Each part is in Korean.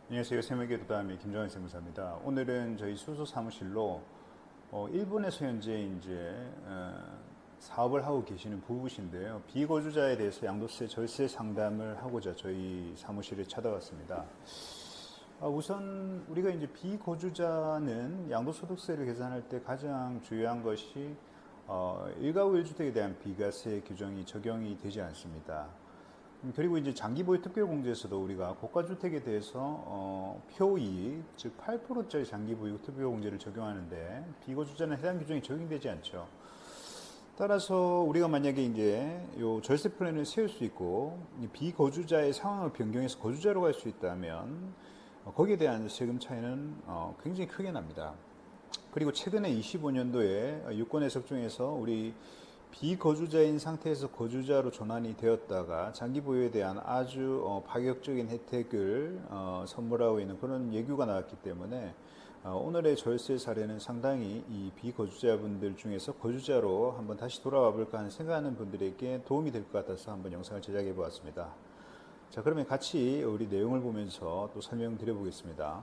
안녕하세요. 세무계 도담의 김정환 세무사입니다. 오늘은 저희 수소 사무실로 일본에서 현재 사업을 하고 계시는 부부신데요. 비거주자에 대해서 양도세 절세 상담을 하고자 저희 사무실에 찾아왔습니다. 우선 우리가 비거주자는 양도소득세를 계산할 때 가장 중요한 것이 일가구 1주택에 대한 비과세 규정이 적용이 되지 않습니다. 그리고 장기보유 특별공제에서도 우리가 고가주택에 대해서 표이 즉 8%짜리 장기보유 특별공제를 적용하는데 비거주자는 해당 규정이 적용되지 않죠. 따라서 우리가 만약에 요 절세 플랜을 세울 수 있고 비거주자의 상황을 변경해서 거주자로 갈 수 있다면 거기에 대한 세금 차이는 굉장히 크게 납니다. 그리고 최근에 25년도에 유권 해석 중에서 우리 비거주자인 상태에서 거주자로 전환이 되었다가 장기 보유에 대한 아주 파격적인 혜택을 선물하고 있는 그런 예규가 나왔기 때문에 오늘의 절세 사례는 상당히 이 비거주자분들 중에서 거주자로 한번 다시 돌아와 볼까 하는 생각하는 분들에게 도움이 될 것 같아서 한번 영상을 제작해 보았습니다. 자, 그러면 같이 우리 내용을 보면서 또 설명드려 보겠습니다.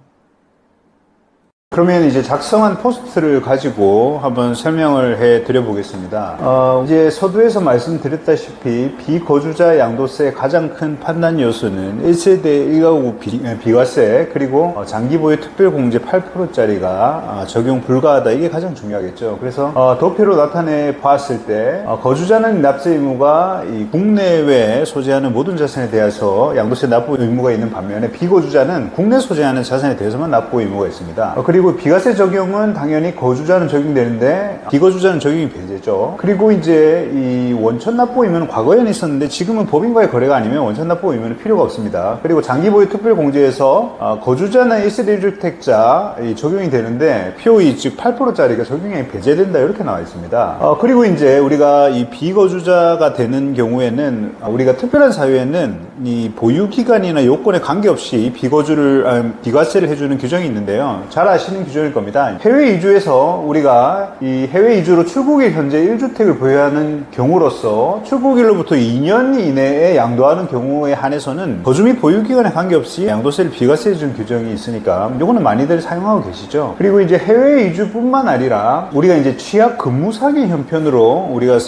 그러면 작성한 포스트를 가지고 한번 설명을 해 드려 보겠습니다. 서두에서 말씀드렸다시피 비거주자 양도세 가장 큰 판단 요소는 1세대 1가구 비과세 그리고 장기보유 특별공제 8%짜리가 적용 불가하다. 이게 가장 중요하겠죠. 그래서 도표로 나타내 봤을 때 거주자는 납세 의무가 이 국내외에 소재하는 모든 자산에 대해서 양도세 납부 의무가 있는 반면에 비거주자는 국내 소재하는 자산에 대해서만 납부 의무가 있습니다. 그리고 비과세 적용은 당연히 거주자는 적용되는데 비거주자는 적용이 배제죠. 그리고 이 원천 납부 의무는 과거에는 있었는데 지금은 법인과의 거래가 아니면 원천 납부 의무는 필요가 없습니다. 그리고 장기보유 특별공제에서 거주자는 1세대 1주택자 적용이 되는데 표의 즉 8%짜리가 적용이 배제된다 이렇게 나와 있습니다. 그리고 우리가 이 비거주자가 되는 경우에는 우리가 특별한 사유에는 이 보유기간이나 요건에 관계없이 비과세를 해주는 규정이 있는데요. 잘 아시는 규정일 겁니다. 해외 이주에서 우리가 이 해외 이주로 출국일 현재 1주택을 보유하는 경우로서 출국일로부터 2년 이내에 양도하는 경우에 한해서는 거주 및 보유기간에 관계없이 양도세를 비과세해 준 규정이 있으니까 이거는 많이들 사용하고 계시죠. 그리고 해외 이주뿐만 아니라 우리가 취약 근무 사기 형편으로 우리가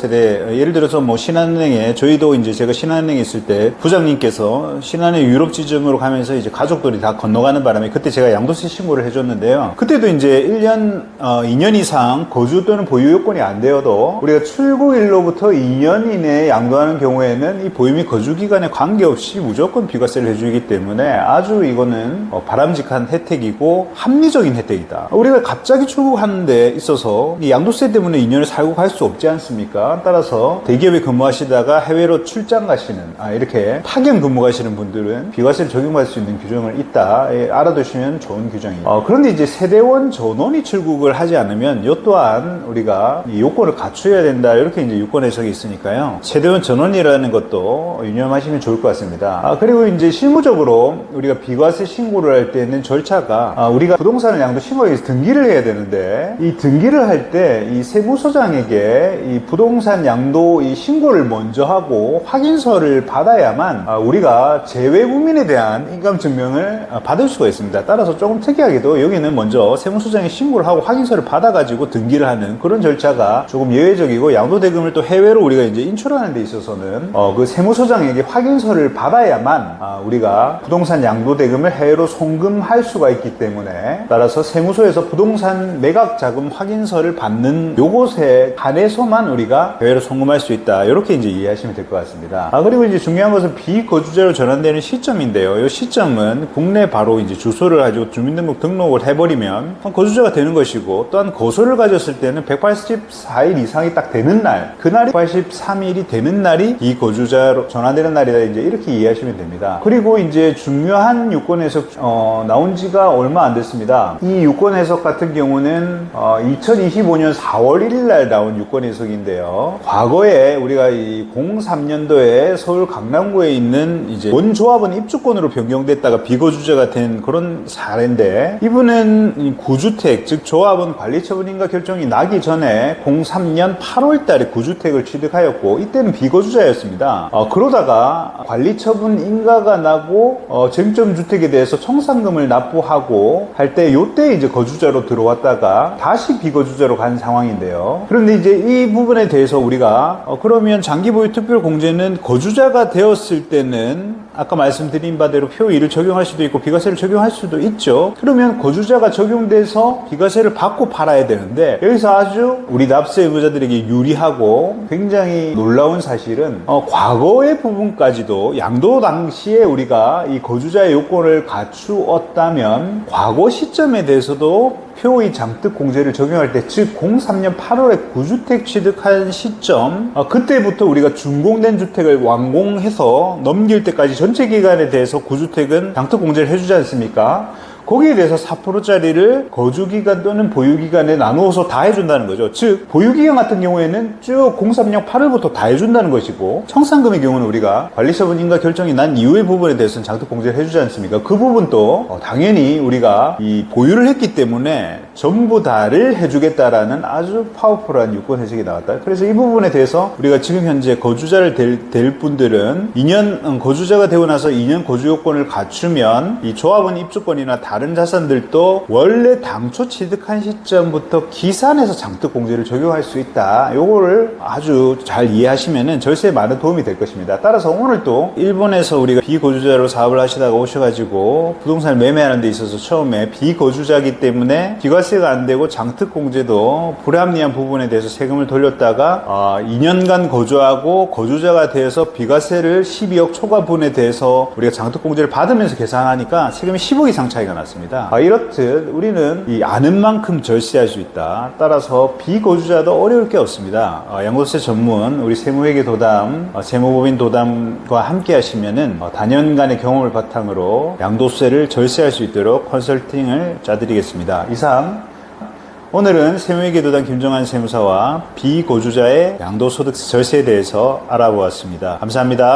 예를 들어서 신한은행에 저희도 제가 신한은행에 있을 때 부장님께서 신한은행 유럽 지점으로 가면서 가족들이 다 건너가는 바람에 그때 제가 양도세 신고를 해줬는데요. 그때도 1년, 2년 이상 거주 또는 보유 요건이 안 되어도 우리가 출국일로부터 2년 이내에 양도하는 경우에는 이 보유 및 거주 기간에 관계없이 무조건 비과세를 해주기 때문에 아주 이거는 바람직한 혜택이고 합리적인 혜택이다. 우리가 갑자기 출국하는 데 있어서 이 양도세 때문에 2년을 살고 갈 수 없지 않습니까? 따라서 대기업에 근무하시다가 해외로 출장 가시는 이렇게 파견 근무 가시는 분들은 비과세를 적용받을 수 있는 규정을 있다. 알아두시면 좋은 규정이에요. 그런데 세대원 전원이 출국을 하지 않으면 이 또한 우리가 이 요건을 갖춰야 된다. 이렇게 유권 해석이 있으니까요. 세대원 전원이라는 것도 유념하시면 좋을 것 같습니다. 그리고 실무적으로 우리가 비과세 신고를 할 때는 절차가 우리가 부동산을 양도 신고하기 위해서 등기를 해야 되는데 이 등기를 할 때 이 세무서장에게 이 부동산 양도 이 신고를 먼저 하고 확인서를 받아야만 우리가 재외국민에 대한 인감증명을 받을 수가 있습니다. 따라서 조금 특이하게도 여기는 먼저 세무서장에 신고를 하고 확인서를 받아가지고 등기를 하는 그런 절차가 조금 예외적이고 양도대금을 또 해외로 우리가 인출하는 데 있어서는 그 세무서장에게 확인서를 받아야만 우리가 부동산 양도대금을 해외로 송금할 수가 있기 때문에 따라서 세무서에서 부동산 매각자금 확인서를 받는 요것에 한해서만 우리가 해외로 송금할 수 있다. 이렇게 이해하시면 될 것 같습니다. 그리고 중요한 것은 비거주자로 전환되는 시점인데요. 이 시점은 국내 바로 주소를 가지고 주민등록 등록을 해버리면 거주자가 되는 것이고 또한 거소를 가졌을 때는 184일 이상이 딱 되는 날 그날이 183일이 되는 날이 비거주자로 전환되는 날이다. 이렇게 이해하시면 됩니다. 그리고 중요한 유권 해석 나온 지가 얼마 안 됐습니다. 이 유권 해석 같은 경우는 2025년 4월 1일 날 나온 유권 해석인데요. 과거에 우리가 이 03년도에 서울 강남구에 있는 원조합원 입주권으로 변경됐다가 비거주자가 된 그런 사례인데 이분은 이런 구주택, 즉 조합은 관리처분인가 결정이 나기 전에 03년 8월 달에 구주택을 취득하였고 이때는 비거주자였습니다. 그러다가 관리처분 인가가 나고 쟁점주택에 대해서 청산금을 납부하고 할 때 요때 이제 거주자로 들어왔다가 다시 비거주자로 간 상황인데요. 그런데 이제 이 부분에 대해서 우리가 그러면 장기보유 특별공제는 거주자가 되었을 때는 아까 말씀드린 바대로 표 2를 적용할 수도 있고 비과세를 적용할 수도 있죠. 그러면 거주자가 적용돼서 비과세를 받고 팔아야 되는데 여기서 아주 우리 납세 의무자들에게 유리하고 굉장히 놀라운 사실은 과거의 부분까지도 양도 당시에 우리가 이 거주자의 요건을 갖추었다면 과거 시점에 대해서도 표의 장특공제를 적용할 때, 즉 03년 8월에 구주택 취득한 시점, 그때부터 우리가 준공된 주택을 완공해서 넘길 때까지 전체 기간에 대해서 구주택은 장특공제를 해주지 않습니까? 거기에 대해서 4%짜리를 거주기간 또는 보유기간에 나누어서 다 해준다는 거죠. 즉 보유기간 같은 경우에는 쭉 03년 8월부터 다 해준다는 것이고, 청산금의 경우는 우리가 관리처분인가 결정이 난 이후의 부분에 대해서는 장특공제를 해주지 않습니까? 그 부분도 당연히 우리가 이 보유를 했기 때문에 전부 다를 해주겠다라는 아주 파워풀한 유권 해석이 나왔다. 그래서 이 부분에 대해서 우리가 지금 현재 거주자를 될 분들은 2년 거주자가 되고 나서 2년 거주 요건을 갖추면 이 조합원 입주권이나 다른 자산들도 원래 당초 취득한 시점부터 기산해서 장특공제를 적용할 수 있다. 요거를 아주 잘 이해하시면은 절세에 많은 도움이 될 것입니다. 따라서 오늘 또 일본에서 우리가 비거주자로 사업을 하시다가 오셔가지고 부동산을 매매하는 데 있어서 처음에 비거주자이기 때문에 비과세가 안 되고 장특공제도 불합리한 부분에 대해서 세금을 돌렸다가 2년간 거주하고 거주자가 되어서 비과세를 12억 초과분에 대해서 우리가 장특공제를 받으면서 계산하니까 세금이 10억 이상 차이가 났습니다. 이렇듯 우리는 이 아는 만큼 절세할 수 있다. 따라서 비거주자도 어려울 게 없습니다. 양도세 전문 우리 세무회계 도담, 세무법인 도담과 함께 하시면은 단연간의 경험을 바탕으로 양도세를 절세할 수 있도록 컨설팅을 짜드리겠습니다. 이상 오늘은 세무회계 도담 김정환 세무사와 비거주자의 양도소득세 절세에 대해서 알아보았습니다. 감사합니다.